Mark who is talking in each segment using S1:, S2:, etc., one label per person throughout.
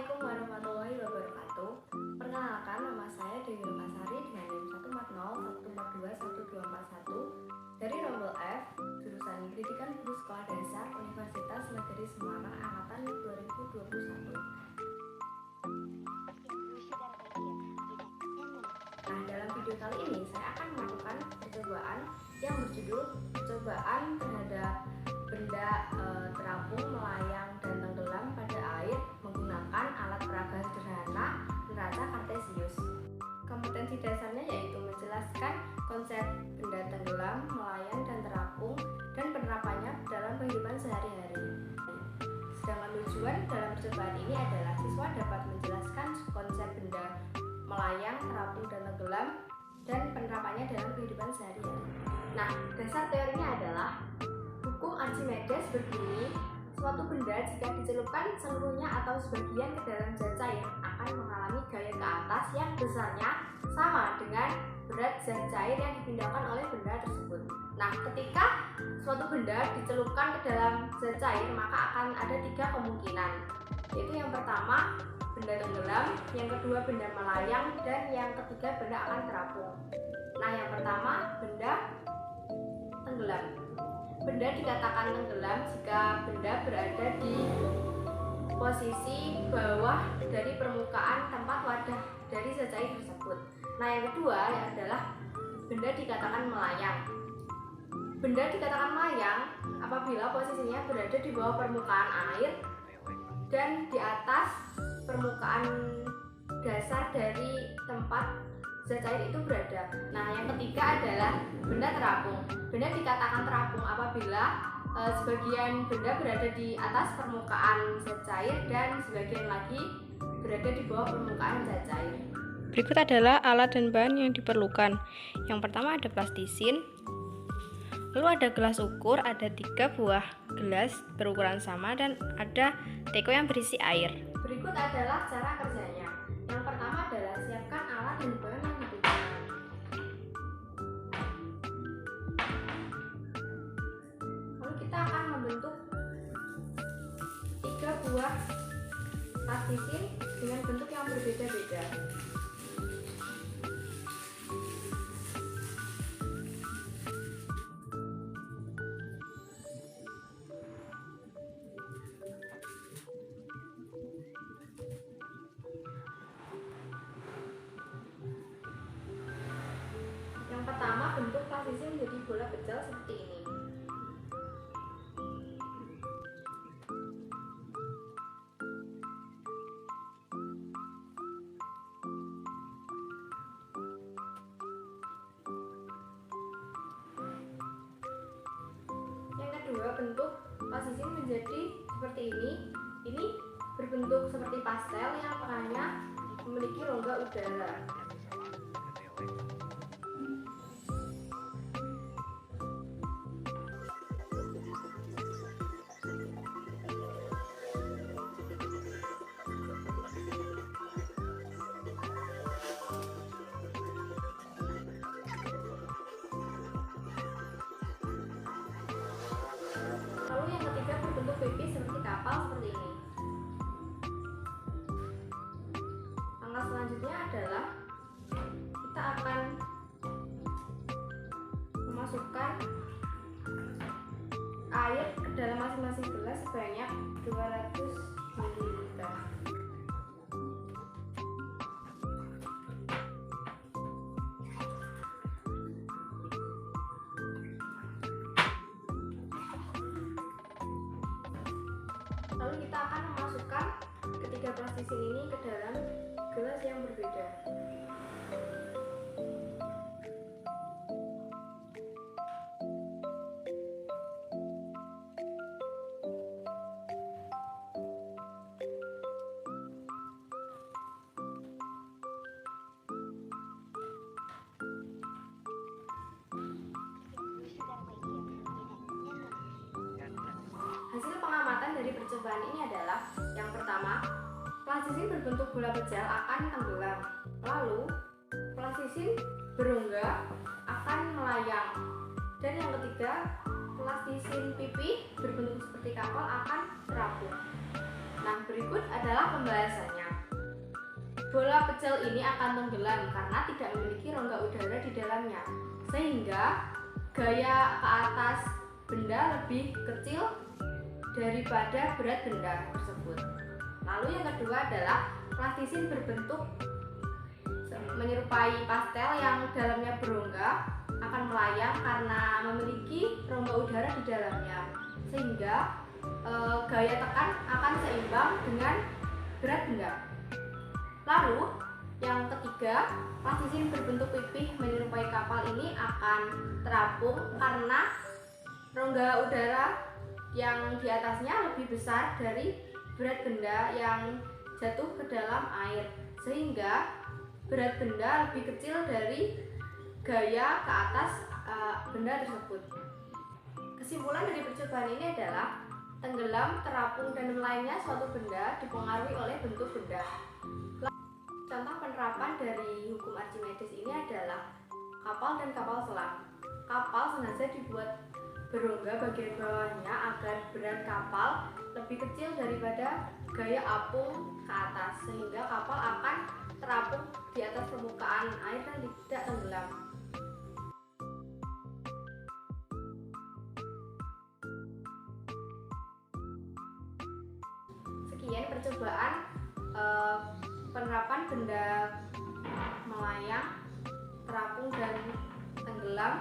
S1: Assalamualaikum warahmatullahi wabarakatuh. Perkenalkan, nama saya Dewi Rokasari dengan NIM 1401421 dari Rombel F, jurusan Pendidikan Guru Sekolah Dasar Universitas Negeri Semarang Angkatan 2021. Nah, dalam video kali ini saya akan melakukan percobaan yang berjudul percobaan terhadap benda terapung, melayang, dan tenggelam pada air menggunakan alat peraga sederhana neraca kartesius. Kompetensi dasarnya yaitu menjelaskan konsep benda tenggelam, melayang, dan terapung dan penerapannya dalam kehidupan sehari-hari. Sedangkan tujuan dalam percobaan ini adalah siswa dapat menjelaskan konsep benda melayang, terapung, dan tenggelam dan penerapannya dalam kehidupan sehari-hari. Nah, dasar teorinya adalah hukum Archimedes berbunyi, suatu benda jika dicelupkan seluruhnya atau sebagian ke dalam zat cair akan mengalami gaya ke atas yang besarnya sama dengan berat zat cair yang dipindahkan oleh benda tersebut. Nah, ketika suatu benda dicelupkan ke dalam zat cair, maka akan ada 3 kemungkinan, yaitu yang pertama benda tenggelam, yang kedua benda melayang, dan yang ketiga benda akan terapung. Nah, yang pertama benda tenggelam. Benda dikatakan tenggelam jika benda berada di posisi bawah dari permukaan tempat wadah dari zat cair tersebut. Nah, yang kedua adalah benda dikatakan melayang. Benda dikatakan melayang apabila posisinya berada di bawah permukaan air dan di atas permukaan dasar dari tempat zat cair itu berada. Nah, yang ketiga adalah benda terapung. Benda dikatakan terapung apabila sebagian benda berada di atas permukaan zat cair dan sebagian lagi berada di bawah permukaan zat cair.
S2: Berikut adalah alat dan bahan yang diperlukan. Yang pertama ada plastisin, lalu ada gelas ukur, ada 3 buah gelas berukuran sama, dan ada teko yang berisi air.
S1: Berikut adalah cara kerjanya. Yang pertama adalah siapkan alat dan bahan yang dibutuhkan. Lalu kita akan membentuk 3 buah plastisin dengan bentuk yang berbeda-beda. Yang pertama, bentuk plastisin menjadi bola kecil seperti ini. Yang kedua, bentuk plastisin menjadi seperti ini. Ini berbentuk seperti pastel yang tengahnya memiliki rongga udara. Lalu yang ketiga berbentuk pipis seperti kapal seperti ini. Langkah selanjutnya adalah kita akan memasukkan air ke dalam masing-masing gelas sebanyak 200 ml. Lalu kita akan memasukkan ketiga plastisin ini ke dalam gelas yang berbeda. Hasil pengamatan dari percobaan ini adalah yang pertama, plastisin berbentuk bola pejal akan tenggelam. Lalu, plastisin berongga akan melayang. Dan yang ketiga, plastisin pipih berbentuk seperti kapal akan terapung. Nah, berikut adalah pembahasannya. Bola pecel ini akan tenggelam karena tidak memiliki rongga udara di dalamnya, sehingga gaya ke atas benda lebih kecil daripada berat benda tersebut. Lalu yang kedua adalah plastisin berbentuk menyerupai pastel yang dalamnya berongga akan melayang karena memiliki rongga udara di dalamnya, sehingga gaya tekan akan seimbang dengan berat benda. Lalu yang ketiga, plastisin berbentuk pipih menyerupai kapal ini akan terapung karena rongga udara yang di atasnya lebih besar dari berat benda yang jatuh ke dalam air, sehingga berat benda lebih kecil dari gaya ke atas benda tersebut. Kesimpulan dari percobaan ini adalah tenggelam, terapung, dan melayangnya suatu benda dipengaruhi oleh bentuk benda. Contoh penerapan dari hukum Archimedes ini adalah kapal dan kapal selam. Kapal sengaja dibuat berongga bagian bawahnya agar berat kapal lebih kecil daripada gaya apung ke atas, sehingga kapal akan terapung di atas permukaan air dan tidak tenggelam. Sekian percobaan penerapan benda melayang, terapung, dan tenggelam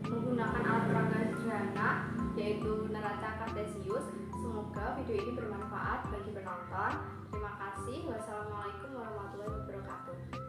S1: menggunakan alat peraga sederhana yaitu neraca kartesius. Semoga video ini bermanfaat bagi penonton. Terima kasih. Wassalamualaikum warahmatullahi wabarakatuh.